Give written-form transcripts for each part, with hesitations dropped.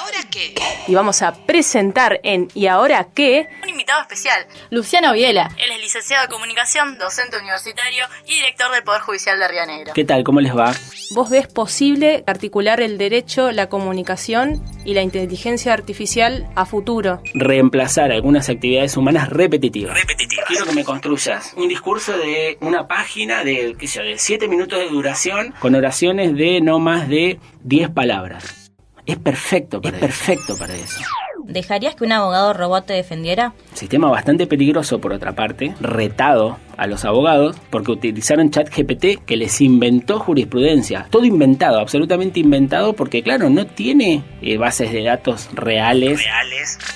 ahora qué? Y vamos a presentar en ¿Y ahora qué? Un invitado especial, Luciano Viela. Él es licenciado de Comunicación, docente universitario y director del Poder Judicial de Río Negro. ¿Qué tal? ¿Cómo les va? ¿Vos ves posible articular el derecho, la comunicación y la inteligencia artificial a futuro? Reemplazar algunas actividades humanas repetitivas. Quiero que me construyas un discurso de una página de 7 minutos de duración con oraciones de no más de 10 palabras. Es perfecto para eso. ¿Dejarías que un abogado robot te defendiera? Sistema bastante peligroso, por otra parte, retado a los abogados porque utilizaron ChatGPT, que les inventó jurisprudencia. Todo inventado, absolutamente inventado, porque claro, no tiene bases de datos reales.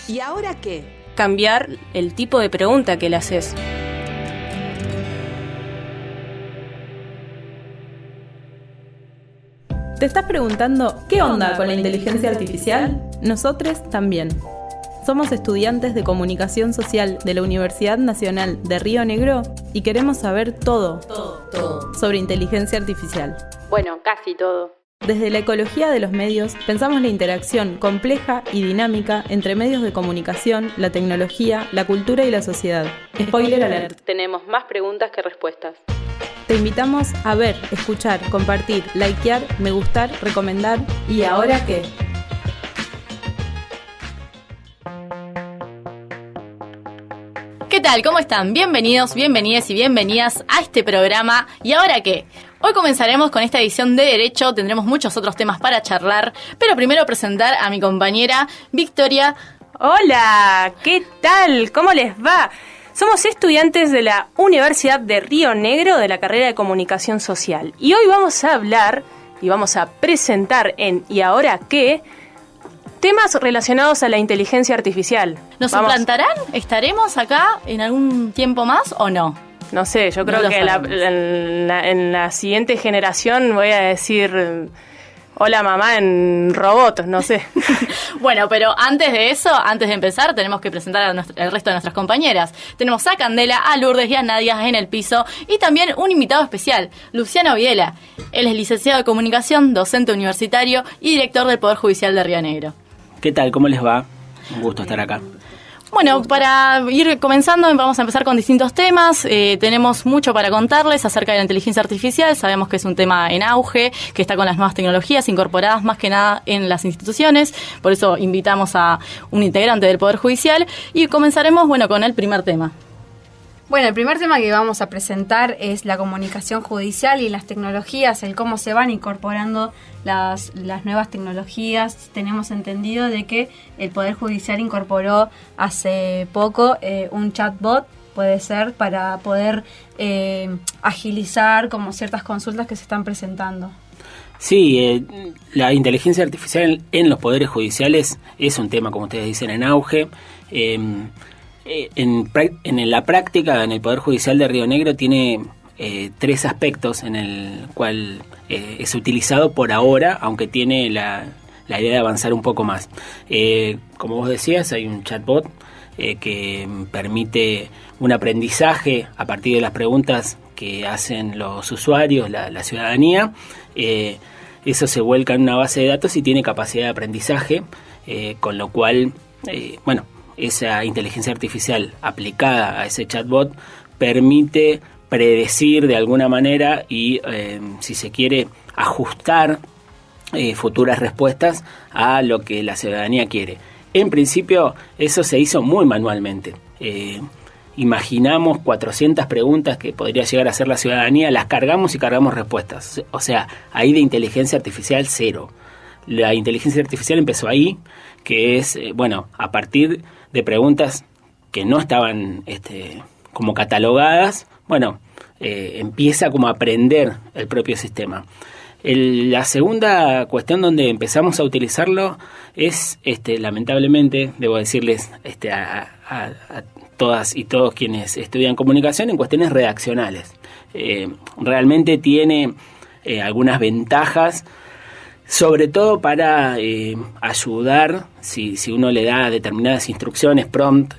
¿Y ahora qué? Cambiar el tipo de pregunta que le haces. ¿Te estás preguntando qué onda con la inteligencia artificial? Nosotros también. Somos estudiantes de Comunicación Social de la Universidad Nacional de Río Negro y queremos saber todo sobre inteligencia artificial. Bueno, casi todo. Desde la ecología de los medios, pensamos la interacción compleja y dinámica entre medios de comunicación, la tecnología, la cultura y la sociedad. Spoiler alert. Tenemos más preguntas que respuestas. Te invitamos a ver, escuchar, compartir, likear, me gustar, recomendar. ¿Y ahora qué? ¿Qué tal? ¿Cómo están? Bienvenidos, bienvenidas y bienvenidas a este programa. ¿Y ahora qué? Hoy comenzaremos con esta edición de Derecho, tendremos muchos otros temas para charlar, pero primero presentar a mi compañera Victoria. Hola, ¿qué tal? ¿Cómo les va? Somos estudiantes de la Universidad de Río Negro de la carrera de Comunicación Social. Y hoy vamos a hablar y vamos a presentar en ¿Y ahora qué? Temas relacionados a la inteligencia artificial. ¿Nos suplantarán? ¿Estaremos acá en algún tiempo más o no? No sé, yo creo que en la siguiente generación voy a decir hola mamá en robot, no sé. Bueno, pero antes de eso, antes de empezar, tenemos que presentar al resto de nuestras compañeras. Tenemos a Candela, a Lourdes y a Nadia en el piso y también un invitado especial, Luciano Viela. Él es licenciado de Comunicación, docente universitario y director del Poder Judicial de Río Negro. ¿Qué tal? ¿Cómo les va? Un gusto estar acá. Bueno, para ir comenzando vamos a empezar con distintos temas. Tenemos mucho para contarles acerca de la inteligencia artificial. Sabemos que es un tema en auge, que está con las nuevas tecnologías incorporadas más que nada en las instituciones. Por eso invitamos a un integrante del Poder Judicial y comenzaremos con el primer tema. Bueno, el primer tema que vamos a presentar es la comunicación judicial y las tecnologías, el cómo se van incorporando las nuevas tecnologías. Tenemos entendido de que el Poder Judicial incorporó hace poco un chatbot, puede ser, para poder agilizar como ciertas consultas que se están presentando. Sí, la inteligencia artificial en los poderes judiciales es un tema, como ustedes dicen, en auge. En la práctica, en el Poder Judicial de Río Negro tiene 3 aspectos en el cual es utilizado por ahora, aunque tiene la idea de avanzar un poco más. Como vos decías, hay un chatbot que permite un aprendizaje a partir de las preguntas que hacen los usuarios, la ciudadanía. Eso se vuelca en una base de datos y tiene capacidad de aprendizaje, con lo cual, esa inteligencia artificial aplicada a ese chatbot permite predecir de alguna manera y, si se quiere, ajustar futuras respuestas a lo que la ciudadanía quiere. En principio, eso se hizo muy manualmente. Imaginamos 400 preguntas que podría llegar a hacer la ciudadanía, las cargamos y cargamos respuestas. O sea, ahí de inteligencia artificial cero. La inteligencia artificial empezó ahí, que es, a partir de preguntas que no estaban como catalogadas, empieza como a aprender el propio sistema. La segunda cuestión donde empezamos a utilizarlo es, lamentablemente, debo decirles a todas y todos quienes estudian comunicación, en cuestiones redaccionales. Realmente tiene algunas ventajas, sobre todo para ayudar, si uno le da determinadas instrucciones, prompt,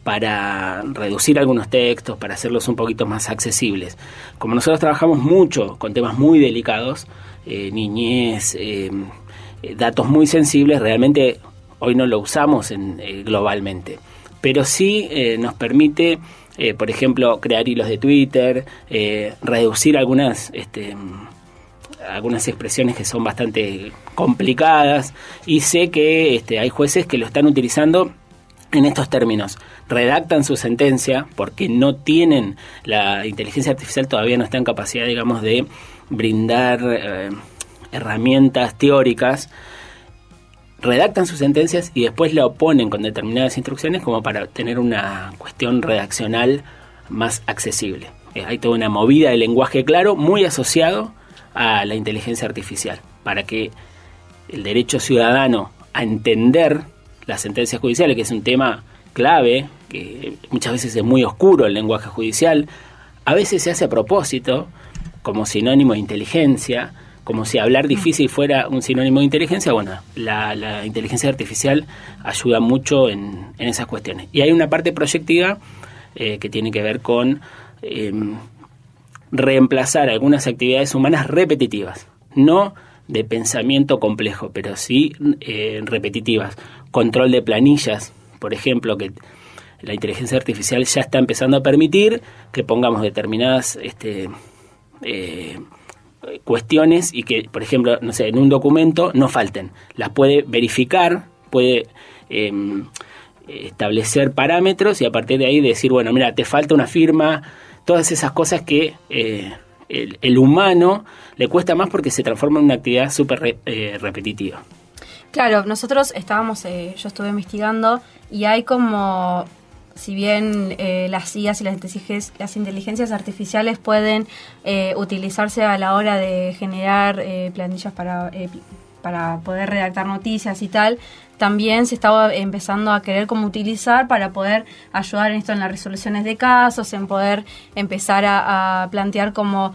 para reducir algunos textos, para hacerlos un poquito más accesibles. Como nosotros trabajamos mucho con temas muy delicados, niñez, datos muy sensibles, realmente hoy no lo usamos globalmente. Pero sí nos permite, por ejemplo, crear hilos de Twitter, reducir algunas expresiones que son bastante complicadas, y sé que hay jueces que lo están utilizando en estos términos. Redactan su sentencia porque no tienen, la inteligencia artificial todavía no está en capacidad, digamos, de brindar herramientas teóricas. Redactan sus sentencias y después la oponen con determinadas instrucciones como para tener una cuestión redaccional más accesible. Hay toda una movida de lenguaje claro muy asociado a la inteligencia artificial, para que el derecho ciudadano a entender las sentencias judiciales, que es un tema clave, que muchas veces es muy oscuro el lenguaje judicial, a veces se hace a propósito, como sinónimo de inteligencia, como si hablar difícil fuera un sinónimo de inteligencia. Bueno, la inteligencia artificial ayuda mucho en esas cuestiones. Y hay una parte proyectiva que tiene que ver con reemplazar algunas actividades humanas repetitivas, no de pensamiento complejo, pero sí repetitivas. Control de planillas, por ejemplo, que la inteligencia artificial ya está empezando a permitir que pongamos determinadas cuestiones y que, por ejemplo, no sé, en un documento no falten. Las puede verificar, puede establecer parámetros y a partir de ahí decir, bueno, mira, te falta una firma, todas esas cosas que el humano le cuesta más porque se transforma en una actividad súper repetitiva. Claro, nosotros yo estuve investigando y hay como, si bien las IAs y las inteligencias artificiales pueden utilizarse a la hora de generar planillas para poder redactar noticias y tal, también se estaba empezando a querer como utilizar para poder ayudar en esto en las resoluciones de casos, en poder empezar a plantear como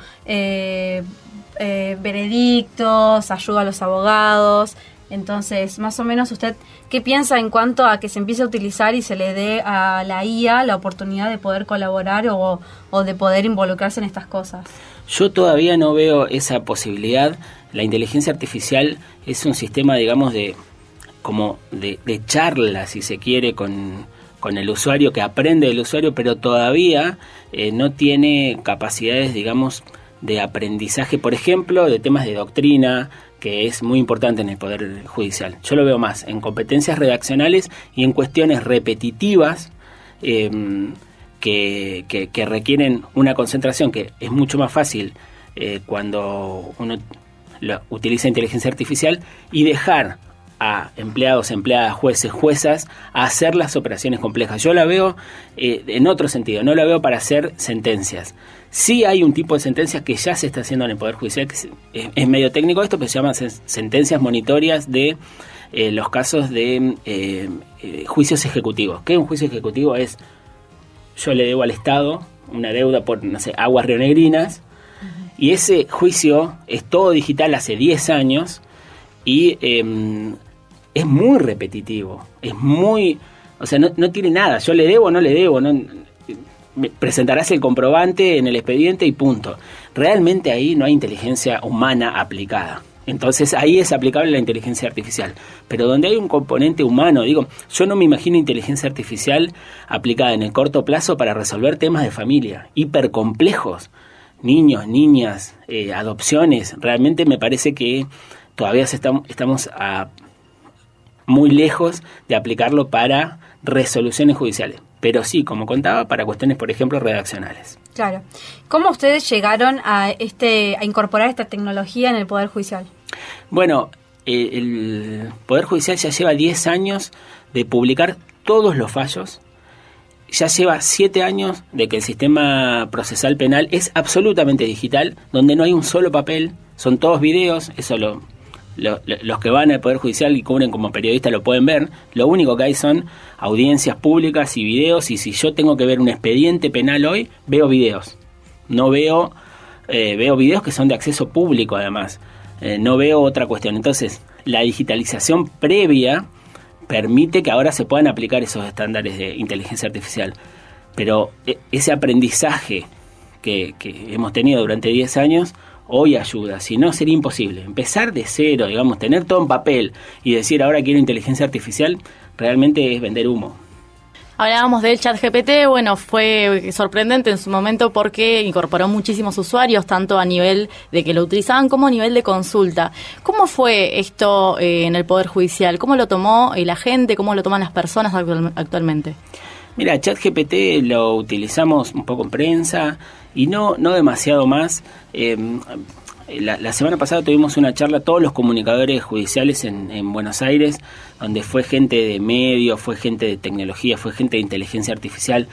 veredictos, ayuda a los abogados. Entonces, más o menos, ¿usted qué piensa en cuanto a que se empiece a utilizar y se le dé a la IA la oportunidad de poder colaborar o de poder involucrarse en estas cosas? Yo todavía no veo esa posibilidad. La inteligencia artificial es un sistema, digamos, de charla, si se quiere, con el usuario, que aprende del usuario, pero todavía no tiene capacidades, digamos, de aprendizaje, por ejemplo, de temas de doctrina, que es muy importante en el Poder Judicial. Yo lo veo más en competencias redaccionales y en cuestiones repetitivas que requieren una concentración que es mucho más fácil cuando uno utiliza inteligencia artificial, y dejar a empleados, empleadas, jueces, juezas a hacer las operaciones complejas. Yo la veo en otro sentido, no la veo para hacer sentencias. Sí hay un tipo de sentencias que ya se está haciendo en el Poder Judicial, que es medio técnico esto, pero se llaman sentencias monitorias de los casos de juicios ejecutivos. ¿Qué es un juicio ejecutivo? Es, yo le debo al Estado una deuda por, no sé, aguas rionegrinas, y ese juicio es todo digital hace 10 años, y es muy repetitivo, es muy, o sea, no tiene nada, yo le debo o no le debo, presentarás el comprobante en el expediente y punto. Realmente ahí no hay inteligencia humana aplicada. Entonces ahí es aplicable la inteligencia artificial. Pero donde hay un componente humano, digo, yo no me imagino inteligencia artificial aplicada en el corto plazo para resolver temas de familia hipercomplejos, niños, niñas, adopciones. Realmente me parece que todavía estamos muy lejos de aplicarlo para resoluciones judiciales. Pero sí, como contaba, para cuestiones, por ejemplo, redaccionales. Claro. ¿Cómo ustedes llegaron a incorporar esta tecnología en el Poder Judicial? Bueno, el Poder Judicial ya lleva 10 años de publicar todos los fallos. Ya lleva 7 años de que el sistema procesal penal es absolutamente digital, donde no hay un solo papel, son todos videos, eso los que van al Poder Judicial y cubren como periodistas lo pueden ver. Lo único que hay son audiencias públicas y videos, y si yo tengo que ver un expediente penal hoy, veo videos. No veo videos que son de acceso público además. No veo otra cuestión. Entonces, la digitalización previa permite que ahora se puedan aplicar esos estándares de inteligencia artificial. Pero ese aprendizaje que hemos tenido durante 10 años, hoy ayuda, si no sería imposible. Empezar de cero, digamos, tener todo en papel y decir ahora quiero inteligencia artificial, realmente es vender humo. Hablábamos del ChatGPT, bueno, fue sorprendente en su momento porque incorporó muchísimos usuarios, tanto a nivel de que lo utilizaban como a nivel de consulta. ¿Cómo fue esto en el Poder Judicial? ¿Cómo lo tomó la gente? ¿Cómo lo toman las personas actualmente? Mira, ChatGPT lo utilizamos un poco en prensa y no demasiado más. La semana pasada tuvimos una charla, todos los comunicadores judiciales en Buenos Aires, donde fue gente de medios, fue gente de tecnología, fue gente de inteligencia artificial.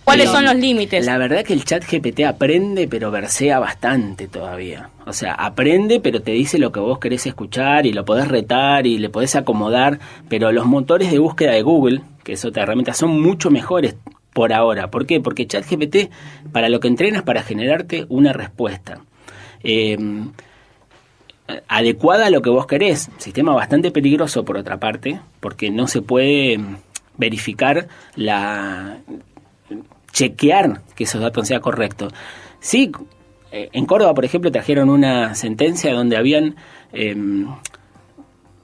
¿Cuáles son los límites? La verdad que el ChatGPT aprende, pero versea bastante todavía. O sea, aprende, pero te dice lo que vos querés escuchar y lo podés retar y le podés acomodar, pero los motores de búsqueda de Google, que es otra herramienta, son mucho mejores por ahora. ¿Por qué? Porque ChatGPT, para lo que entrenas, para generarte una respuesta adecuada a lo que vos querés. Sistema bastante peligroso por otra parte, porque no se puede verificar chequear que esos datos sean correctos. Sí, en Córdoba, por ejemplo, trajeron una sentencia donde habían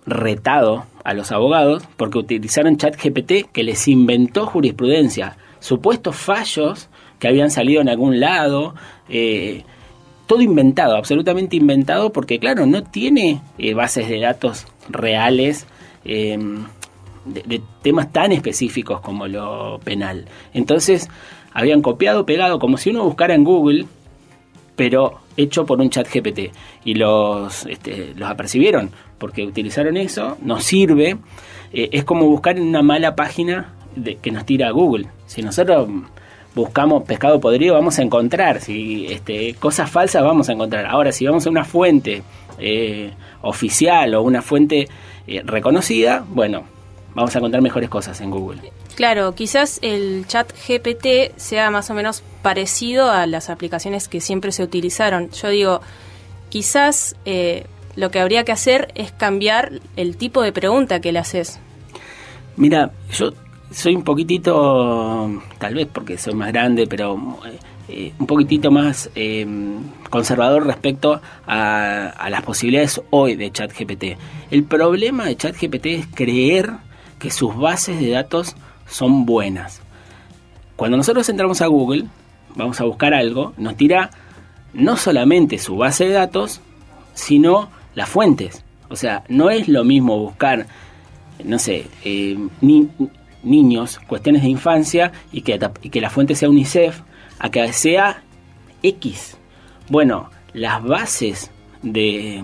retado a los abogados porque utilizaron ChatGPT que les inventó jurisprudencia, supuestos fallos que habían salido en algún lado, todo inventado, absolutamente inventado, porque claro, no tiene bases de datos reales de temas tan específicos como lo penal. Entonces, habían copiado, pegado, como si uno buscara en Google, pero hecho por un ChatGPT. Y los apercibieron, porque utilizaron eso, nos sirve. Es como buscar en una mala página que nos tira Google. Si nosotros buscamos pescado podrido, vamos a encontrar. Si cosas falsas, vamos a encontrar. Ahora, si vamos a una fuente oficial o una fuente reconocida, bueno, vamos a encontrar mejores cosas en Google. Claro, quizás el ChatGPT sea más o menos parecido a las aplicaciones que siempre se utilizaron. Yo digo, quizás lo que habría que hacer es cambiar el tipo de pregunta que le haces. Mira, yo soy un poquitito, tal vez porque soy más grande, pero un poquitito más conservador respecto a las posibilidades hoy de ChatGPT. El problema de ChatGPT es creer que sus bases de datos son buenas. Cuando nosotros entramos a Google, vamos a buscar algo, nos tira no solamente su base de datos, sino las fuentes. O sea, no es lo mismo buscar, no sé, niños, cuestiones de infancia y que la fuente sea UNICEF, a que sea X. Bueno, las bases de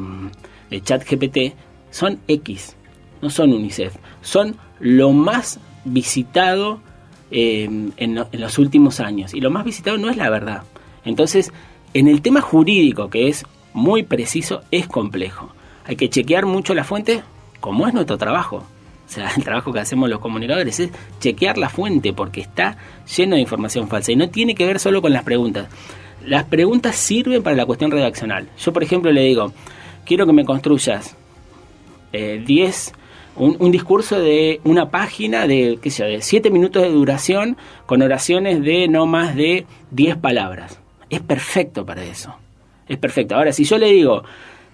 ChatGPT son X, no son UNICEF, son lo más visitado en los últimos años, y lo más visitado no es la verdad. Entonces, en el tema jurídico, que es muy preciso, es complejo. Hay que chequear mucho la fuente, como es nuestro trabajo. O sea, el trabajo que hacemos los comunicadores es chequear la fuente, porque está lleno de información falsa y no tiene que ver solo con las preguntas. Las preguntas sirven para la cuestión redaccional. Yo, por ejemplo, le digo, quiero que me construyas un discurso de una página de 7 minutos de duración con oraciones de no más de 10 palabras. Es perfecto para eso. Es perfecto. Ahora, si yo le digo,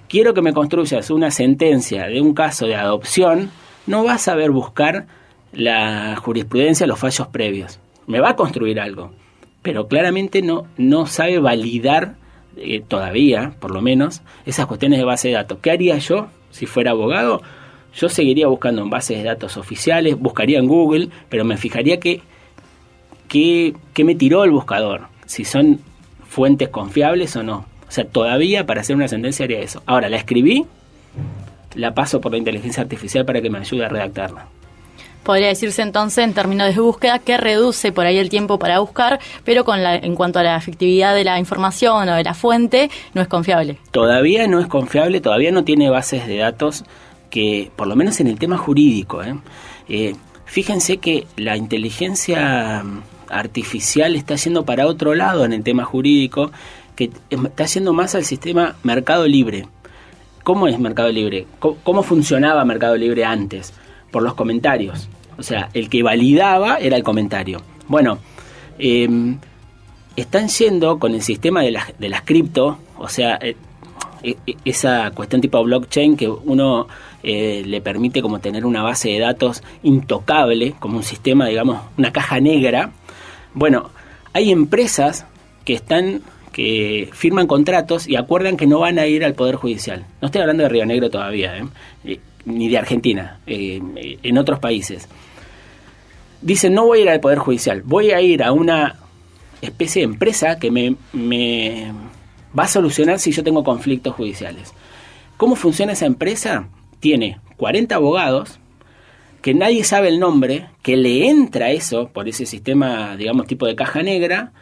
quiero que me construyas una sentencia de un caso de adopción, no va a saber buscar la jurisprudencia, los fallos previos. Me va a construir algo, pero claramente no sabe validar todavía, por lo menos, esas cuestiones de base de datos. ¿Qué haría yo si fuera abogado? Yo seguiría buscando en bases de datos oficiales, buscaría en Google, pero me fijaría qué me tiró el buscador, si son fuentes confiables o no. O sea, todavía para hacer una sentencia haría eso. Ahora, la escribí, la paso por la inteligencia artificial para que me ayude a redactarla. Podría decirse entonces, en términos de búsqueda, que reduce por ahí el tiempo para buscar, pero en cuanto a la efectividad de la información o de la fuente, no es confiable. Todavía no es confiable, todavía no tiene bases de datos que, por lo menos en el tema jurídico, fíjense que la inteligencia artificial está yendo para otro lado en el tema jurídico, que está yendo más al sistema Mercado Libre. ¿Cómo es Mercado Libre? ¿Cómo funcionaba Mercado Libre antes? Por los comentarios. O sea, el que validaba era el comentario. Bueno, están yendo con el sistema de las cripto, o sea, esa cuestión tipo blockchain que uno le permite como tener una base de datos intocable, como un sistema, digamos, una caja negra. Bueno, hay empresas que firman contratos y acuerdan que no van a ir al Poder Judicial. No estoy hablando de Río Negro todavía, ni de Argentina, en otros países. Dicen, no voy a ir al Poder Judicial, voy a ir a una especie de empresa que me va a solucionar si yo tengo conflictos judiciales. ¿Cómo funciona esa empresa? Tiene 40 abogados, que nadie sabe el nombre, que le entra eso por ese sistema, digamos, tipo de caja negra,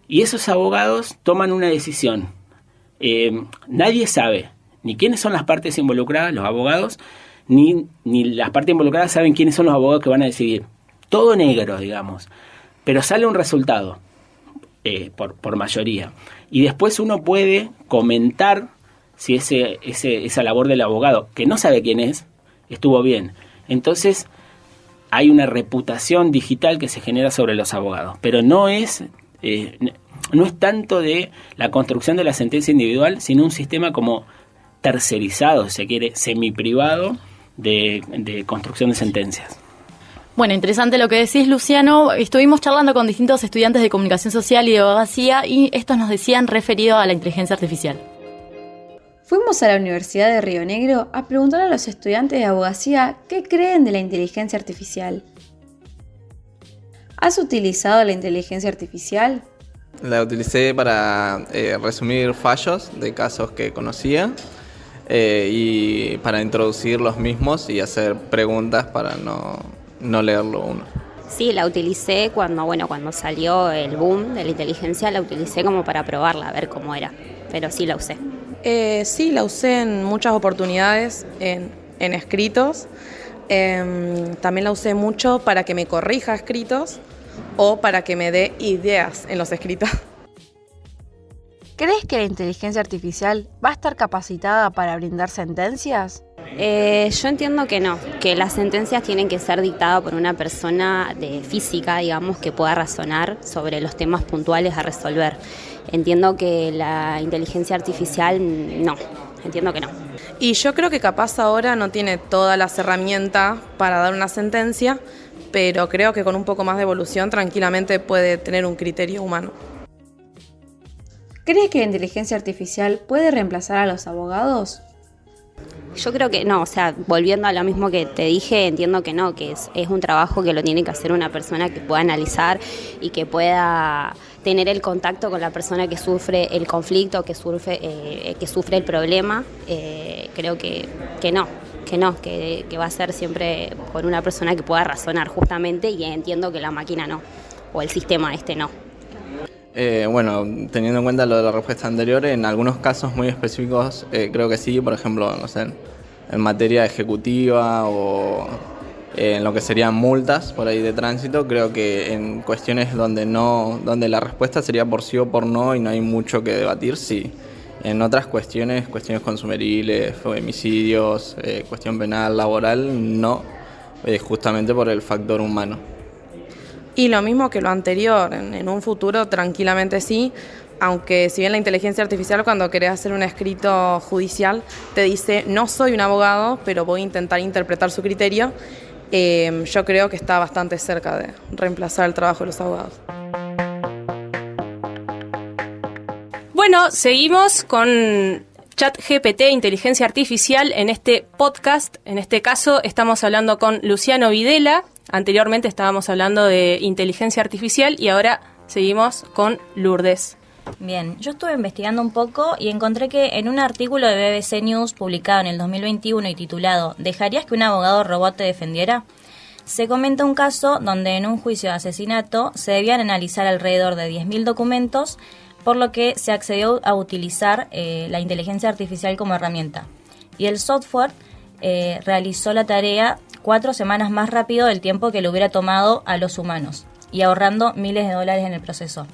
y esos abogados toman una decisión. Nadie sabe ni quiénes son las partes involucradas, los abogados, ni las partes involucradas saben quiénes son los abogados que van a decidir. Todo negro, digamos. Pero sale un resultado, por mayoría. Y después uno puede comentar si esa labor del abogado, que no sabe quién es, estuvo bien. Entonces, hay una reputación digital que se genera sobre los abogados. Pero no es tanto de la construcción de la sentencia individual, sino un sistema como tercerizado, si se quiere, semiprivado de construcción de sentencias. Bueno, interesante lo que decís, Luciano. Estuvimos charlando con distintos estudiantes de comunicación social y de abogacía y estos nos decían referido a la inteligencia artificial. Fuimos a la Universidad de Río Negro a preguntar a los estudiantes de abogacía qué creen de la inteligencia artificial. ¿Has utilizado la inteligencia artificial? La utilicé para resumir fallos de casos que conocía y para introducir los mismos y hacer preguntas para no leerlo uno. Sí, la utilicé cuando salió el boom de la inteligencia, la utilicé como para probarla, a ver cómo era, pero sí la usé. Sí, la usé en muchas oportunidades, en escritos. También la usé mucho para que me corrija escritos o para que me dé ideas en los escritos. ¿Crees que la inteligencia artificial va a estar capacitada para brindar sentencias? Yo entiendo que no, que las sentencias tienen que ser dictadas por una persona de física, digamos, que pueda razonar sobre los temas puntuales a resolver. Entiendo que la inteligencia artificial no, entiendo que no. Y yo creo que capaz ahora no tiene todas las herramientas para dar una sentencia, pero creo que con un poco más de evolución tranquilamente puede tener un criterio humano. ¿Crees que la inteligencia artificial puede reemplazar a los abogados? Yo creo que no, o sea, volviendo a lo mismo que te dije, entiendo que no, que es un trabajo que lo tiene que hacer una persona que pueda analizar y que pueda tener el contacto con la persona que sufre el conflicto, que sufre el problema. Creo que va a ser siempre por una persona que pueda razonar justamente, y entiendo que la máquina no, o el sistema no. Bueno, teniendo en cuenta lo de la respuesta anterior, en algunos casos muy específicos creo que sí, por ejemplo, no sé, en materia ejecutiva o en lo que serían multas por ahí de tránsito, creo que en cuestiones donde la respuesta sería por sí o por no y no hay mucho que debatir, sí. En otras cuestiones consumeriles, femicidios, cuestión penal, laboral, no, justamente por el factor humano. Y lo mismo que lo anterior, en un futuro tranquilamente sí, aunque si bien la inteligencia artificial cuando querés hacer un escrito judicial te dice no soy un abogado, pero voy a intentar interpretar su criterio, yo creo que está bastante cerca de reemplazar el trabajo de los abogados. Bueno, seguimos con ChatGPT, inteligencia artificial, en este podcast. En este caso estamos hablando con Luciano Videla. Anteriormente estábamos hablando de inteligencia artificial y ahora seguimos con Lourdes. Bien, yo estuve investigando un poco y encontré que en un artículo de BBC News publicado en el 2021 y titulado ¿Dejarías que un abogado robot te defendiera?, se comenta un caso donde en un juicio de asesinato se debían analizar alrededor de 10.000 documentos, por lo que se accedió a utilizar la inteligencia artificial como herramienta. Y el software realizó la tarea 4 semanas más rápido del tiempo que le hubiera tomado a los humanos y ahorrando miles de dólares en el proceso.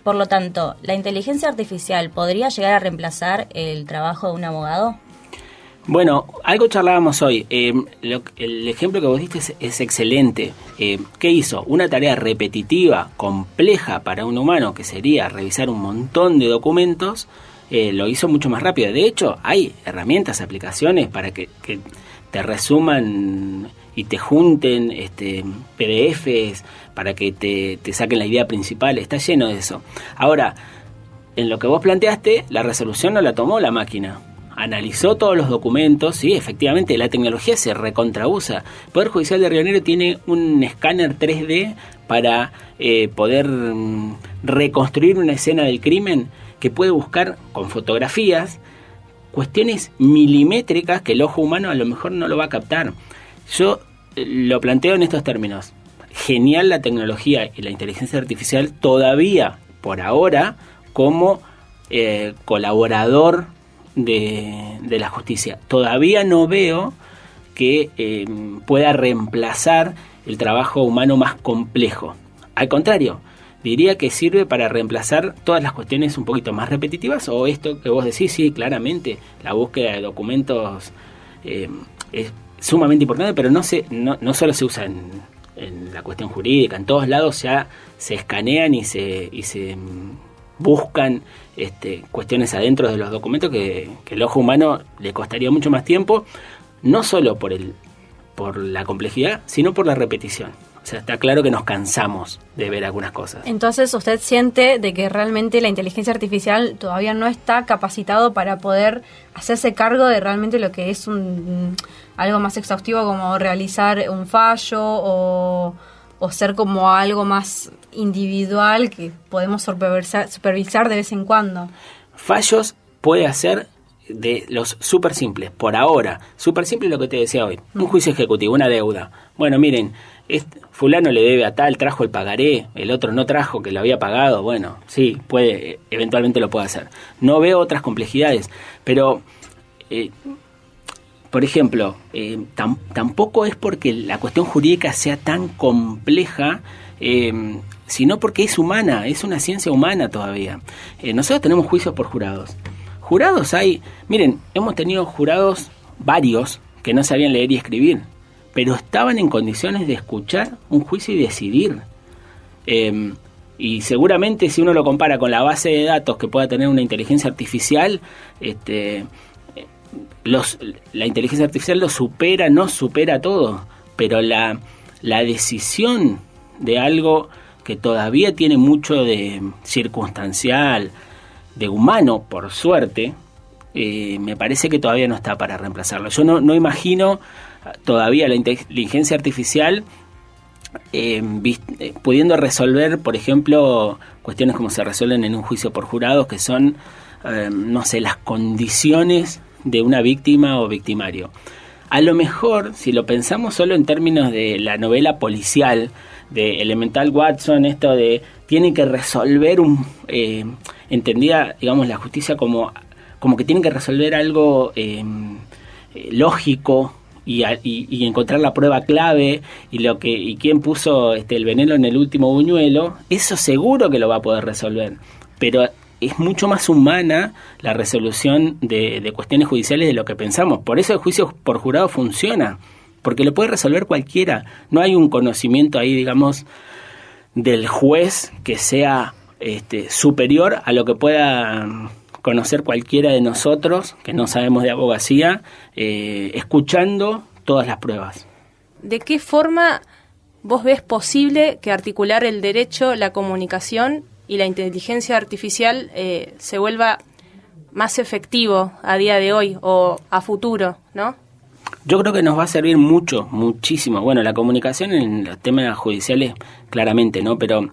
Por lo tanto, ¿la inteligencia artificial podría llegar a reemplazar el trabajo de un abogado? Bueno, algo charlábamos hoy. El ejemplo que vos diste es excelente. ¿Qué hizo? Una tarea repetitiva, compleja para un humano, que sería revisar un montón de documentos, lo hizo mucho más rápido. De hecho, hay herramientas, aplicaciones para que te resuman y te junten PDFs para que te saquen la idea principal. Está lleno de eso. Ahora, en lo que vos planteaste, la resolución no la tomó la máquina. Analizó todos los documentos, sí, efectivamente, la tecnología se recontrausa. El Poder Judicial de Río Negro tiene un escáner 3D para poder reconstruir una escena del crimen, que puede buscar con fotografías cuestiones milimétricas que el ojo humano a lo mejor no lo va a captar. Yo lo planteo en estos términos. Genial la tecnología y la inteligencia artificial todavía, por ahora, como colaborador de la justicia. Todavía no veo que pueda reemplazar el trabajo humano más complejo. Al contrario, diría que sirve para reemplazar todas las cuestiones un poquito más repetitivas, o esto que vos decís, sí, claramente, la búsqueda de documentos es sumamente importante, pero no solo se usa en la cuestión jurídica, en todos lados ya se escanean y se buscan cuestiones adentro de los documentos que el ojo humano le costaría mucho más tiempo, no solo por la complejidad, sino por la repetición. O sea, está claro que nos cansamos de ver algunas cosas. Entonces, ¿usted siente de que realmente la inteligencia artificial todavía no está capacitado para poder hacerse cargo de realmente lo que es algo más exhaustivo, como realizar un fallo o ser como algo más individual que podemos supervisar de vez en cuando? Fallos puede hacer de los súper simples. Por ahora, súper simple es lo que te decía hoy. Un juicio ejecutivo, una deuda. Bueno, miren, fulano le debe a tal, trajo el pagaré, el otro no trajo, que lo había pagado. Bueno, sí, eventualmente lo puede hacer. No veo otras complejidades, pero por ejemplo, tampoco es porque la cuestión jurídica sea tan compleja, sino porque es humana, es una ciencia humana todavía. Nosotros tenemos juicios por jurados. Jurados hay, miren, hemos tenido jurados varios que no sabían leer y escribir, pero estaban en condiciones de escuchar un juicio y decidir. Y seguramente si uno lo compara con la base de datos que pueda tener una inteligencia artificial, la inteligencia artificial no supera todo, pero la decisión de algo que todavía tiene mucho de circunstancial, de humano, por suerte, me parece que todavía no está para reemplazarlo. Yo no imagino todavía la inteligencia artificial pudiendo resolver, por ejemplo, cuestiones como se resuelven en un juicio por jurados, que son, las condiciones de una víctima o victimario. A lo mejor, si lo pensamos solo en términos de la novela policial, de Elemental Watson, esto de tienen que resolver entendía, digamos, la justicia como que tienen que resolver algo lógico y encontrar la prueba clave y quién puso el veneno en el último buñuelo, eso seguro que lo va a poder resolver, pero es mucho más humana la resolución de cuestiones judiciales de lo que pensamos. Por eso el juicio por jurado funciona, porque lo puede resolver cualquiera. No hay un conocimiento ahí, digamos, del juez que sea superior a lo que pueda conocer cualquiera de nosotros, que no sabemos de abogacía, escuchando todas las pruebas. ¿De qué forma vos ves posible que articular el derecho, la comunicación y la inteligencia artificial se vuelva más efectivo a día de hoy o a futuro, ¿no? Yo creo que nos va a servir muchísimo. Bueno, la comunicación en los temas judiciales, claramente, ¿no? Pero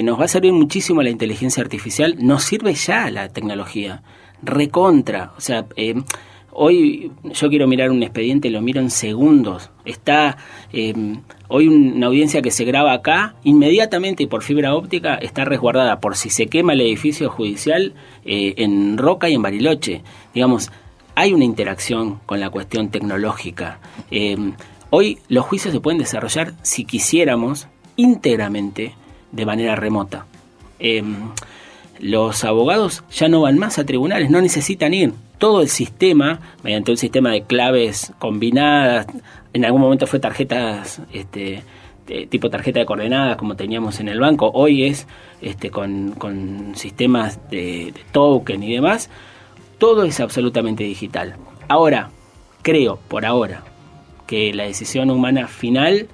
nos va a servir muchísimo la inteligencia artificial. Nos sirve ya la tecnología. Recontra. O sea, hoy yo quiero mirar un expediente, lo miro en segundos. Está hoy una audiencia que se graba acá, inmediatamente y por fibra óptica está resguardada por si se quema el edificio judicial en Roca y en Bariloche. Digamos, hay una interacción con la cuestión tecnológica. Hoy los juicios se pueden desarrollar, si quisiéramos, íntegramente de manera remota. Los abogados ya no van más a tribunales, no necesitan ir. Todo el sistema, mediante un sistema de claves combinadas, en algún momento fue tarjetas tipo tarjeta de coordenadas como teníamos en el banco. Hoy es con sistemas de token y demás. Todo es absolutamente digital. Ahora, creo, por ahora, que la decisión humana final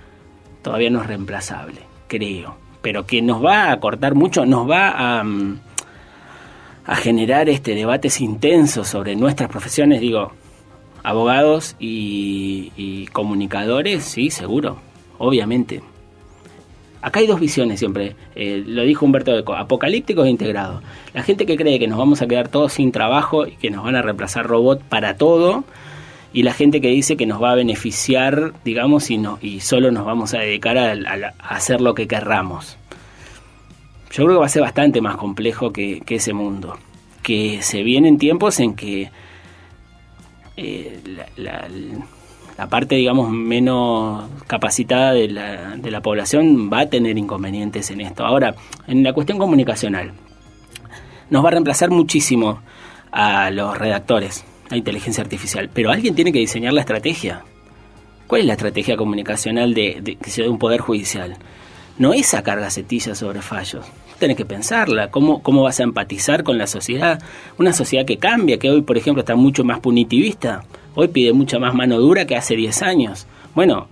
todavía no es reemplazable, creo. Pero que nos va a acortar mucho, nos va a generar debates intensos sobre nuestras profesiones, digo, abogados y comunicadores, sí, seguro, obviamente. Acá hay dos visiones siempre, lo dijo Humberto Eco, apocalípticos e integrados. La gente que cree que nos vamos a quedar todos sin trabajo y que nos van a reemplazar robots para todo, y la gente que dice que nos va a beneficiar, digamos, y solo nos vamos a dedicar a hacer lo que querramos. Yo creo que va a ser bastante más complejo que ese mundo. Que se vienen tiempos en que la parte, digamos, menos capacitada de la población va a tener inconvenientes en esto. Ahora, en la cuestión comunicacional, nos va a reemplazar muchísimo a los redactores, la inteligencia artificial, pero alguien tiene que diseñar la estrategia. ¿Cuál es la estrategia comunicacional de un poder judicial? No es sacar gacetillas sobre fallos. Tenés que pensarla. ¿Cómo vas a empatizar con la sociedad? Una sociedad que cambia, que hoy, por ejemplo, está mucho más punitivista. Hoy pide mucha más mano dura que hace 10 años. Bueno,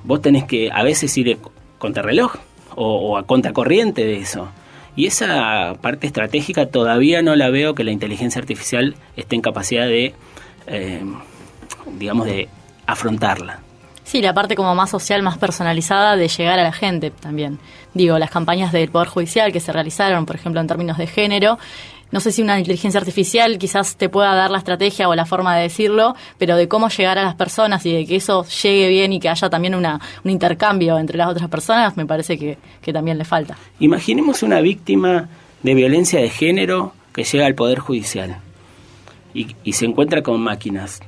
vos tenés que a veces ir contrarreloj o a contracorriente de eso. Y esa parte estratégica todavía no la veo que la inteligencia artificial esté en capacidad de afrontarla. Sí, la parte como más social, más personalizada de llegar a la gente también. Digo, las campañas del Poder Judicial que se realizaron, por ejemplo, en términos de género, no sé si una inteligencia artificial quizás te pueda dar la estrategia o la forma de decirlo, pero de cómo llegar a las personas y de que eso llegue bien y que haya también un intercambio entre las otras personas, me parece que también le falta. Imaginemos una víctima de violencia de género que llega al Poder Judicial y se encuentra con máquinas.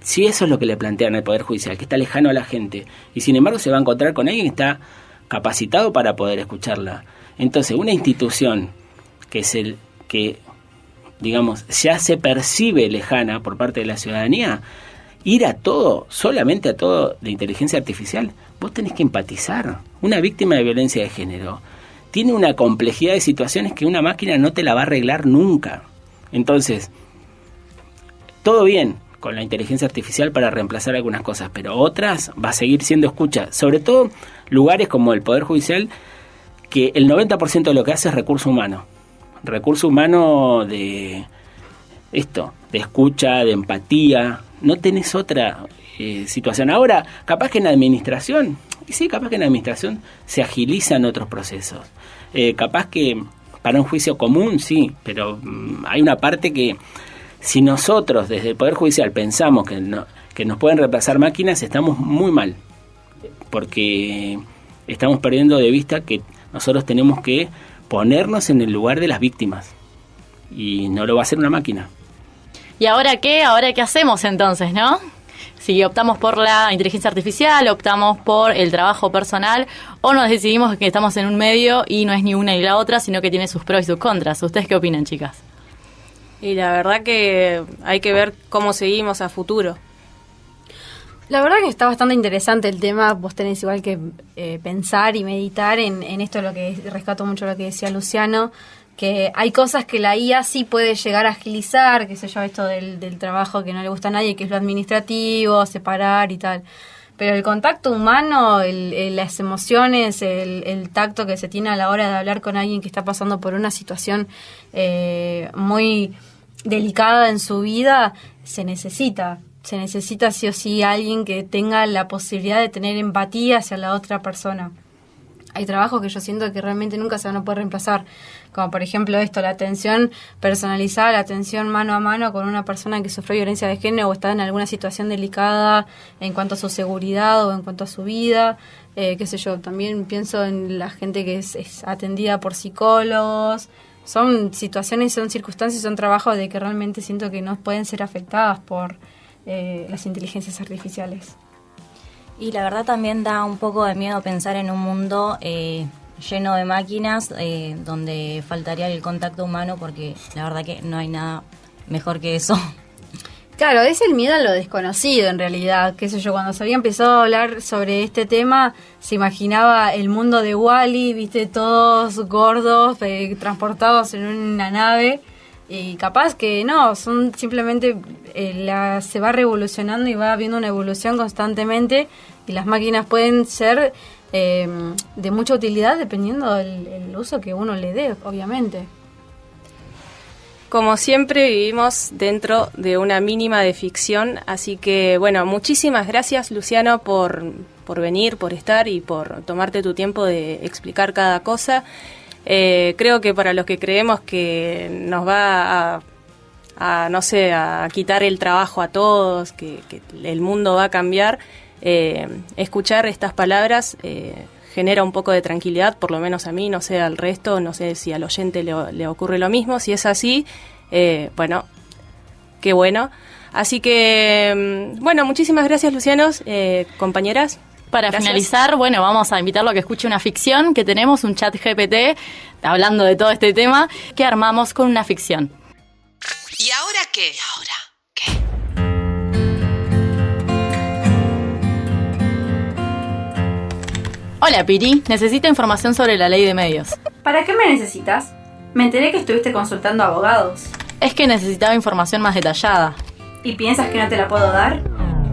Si eso es lo que le plantean al Poder Judicial, que está lejano a la gente, y sin embargo se va a encontrar con alguien que está capacitado para poder escucharla. Entonces, una institución que digamos, ya se percibe lejana por parte de la ciudadanía, ir a todo, solamente a todo de inteligencia artificial, vos tenés que empatizar. Una víctima de violencia de género tiene una complejidad de situaciones que una máquina no te la va a arreglar nunca. Entonces, todo bien con la inteligencia artificial para reemplazar algunas cosas, pero otras va a seguir siendo escucha, sobre todo lugares como el Poder Judicial, que el 90% de lo que hace es recurso humano de escucha, de empatía. No tenés otra situación. Ahora, capaz que en la administración, se agilizan otros procesos, capaz que para un juicio común sí, pero hay una parte que si nosotros desde el Poder Judicial pensamos que nos pueden reemplazar máquinas, estamos muy mal, porque estamos perdiendo de vista que nosotros tenemos que ponernos en el lugar de las víctimas, y no lo va a hacer una máquina. ¿Y ahora qué? ¿Ahora qué hacemos entonces, no? Si optamos por la inteligencia artificial, optamos por el trabajo personal, o nos decidimos que estamos en un medio y no es ni una ni la otra, sino que tiene sus pros y sus contras. ¿Ustedes qué opinan, chicas? Y la verdad que hay que ver cómo seguimos a futuro. La verdad que está bastante interesante el tema. Vos tenés igual que pensar y meditar en esto, lo que rescato mucho lo que decía Luciano, que hay cosas que la IA sí puede llegar a agilizar, qué sé yo, esto del trabajo que no le gusta a nadie, que es lo administrativo, separar y tal. Pero el contacto humano, las emociones, el tacto que se tiene a la hora de hablar con alguien que está pasando por una situación muy delicada en su vida, se necesita sí o sí alguien que tenga la posibilidad de tener empatía hacia la otra persona. Hay trabajos que yo siento que realmente nunca se van a poder reemplazar, como por ejemplo la atención personalizada, la atención mano a mano con una persona que sufrió violencia de género o está en alguna situación delicada en cuanto a su seguridad o en cuanto a su vida, qué sé yo. También pienso en la gente que es atendida por psicólogos. Son situaciones, son circunstancias, son trabajos de que realmente siento que no pueden ser afectadas por las inteligencias artificiales. Y la verdad también da un poco de miedo pensar en un mundo lleno de máquinas donde faltaría el contacto humano, porque la verdad que no hay nada mejor que eso. Claro, es el miedo a lo desconocido en realidad, qué sé yo, cuando se había empezado a hablar sobre este tema, se imaginaba el mundo de Wall-E, viste, todos gordos, transportados en una nave, y capaz que no, son simplemente, se va revolucionando y va habiendo una evolución constantemente, y las máquinas pueden ser de mucha utilidad dependiendo del uso que uno le dé, obviamente. Como siempre vivimos dentro de una mínima de ficción, así que bueno, muchísimas gracias Luciano por venir, por estar y por tomarte tu tiempo de explicar cada cosa. Creo que para los que creemos que nos va a quitar el trabajo a todos, que el mundo va a cambiar, escuchar estas palabras genera un poco de tranquilidad, por lo menos a mí, no sé al resto, no sé si al oyente le ocurre lo mismo. Si es así, bueno, qué bueno. Así que, bueno, muchísimas gracias, Lucianos, compañeras. Para finalizar, bueno, vamos a invitarlo a que escuche una ficción que tenemos, un chat GPT, hablando de todo este tema, que armamos con una ficción. ¿Y ahora qué? Hola Piri, necesito información sobre la ley de medios. ¿Para qué me necesitas? Me enteré que estuviste consultando abogados. Es que necesitaba información más detallada. ¿Y piensas que no te la puedo dar?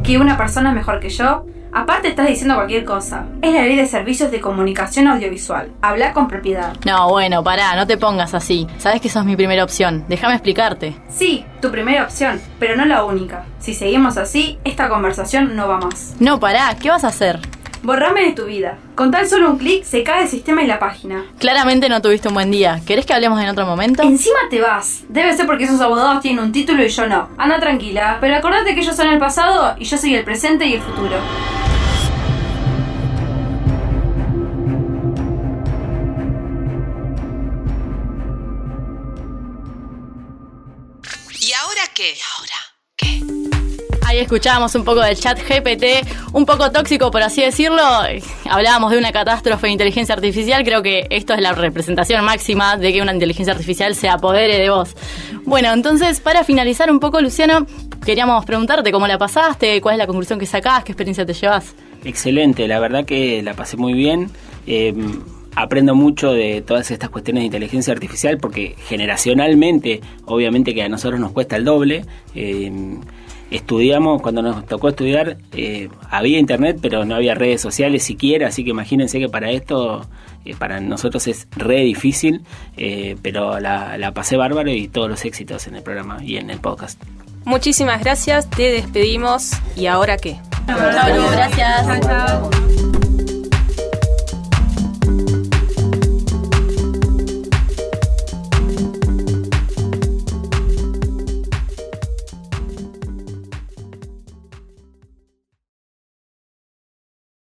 ¿Que una persona es mejor que yo? Aparte estás diciendo cualquier cosa. Es la ley de servicios de comunicación audiovisual. Habla con propiedad. No, bueno, pará, no te pongas así. Sabes que sos mi primera opción. Déjame explicarte. Sí, tu primera opción, pero no la única. Si seguimos así, esta conversación no va más. No, pará, ¿qué vas a hacer? Borrame de tu vida. Con tan solo un clic se cae el sistema y la página. Claramente no tuviste un buen día. ¿Querés que hablemos en otro momento? Encima te vas. Debe ser porque esos abogados tienen un título y yo no. Anda tranquila, pero acordate que ellos son el pasado y yo soy el presente y el futuro. ¿Y ahora qué? Ahí escuchábamos un poco del chat GPT, un poco tóxico por así decirlo. Hablábamos de una catástrofe de inteligencia artificial. Creo que esto es la representación máxima de que una inteligencia artificial se apodere de vos. Bueno, entonces para finalizar un poco, Luciano, queríamos preguntarte cómo la pasaste, cuál es la conclusión que sacás, qué experiencia te llevas. Excelente, la verdad que la pasé muy bien. Aprendo mucho de todas estas cuestiones de inteligencia artificial porque generacionalmente, obviamente que a nosotros nos cuesta el doble. Estudiamos, cuando nos tocó estudiar, había internet, pero no había redes sociales siquiera, así que imagínense que para esto, para nosotros es re difícil, pero la pasé bárbaro y todos los éxitos en el programa y en el podcast. Muchísimas gracias, te despedimos. ¿Y ahora qué? Chau, gracias. Chao.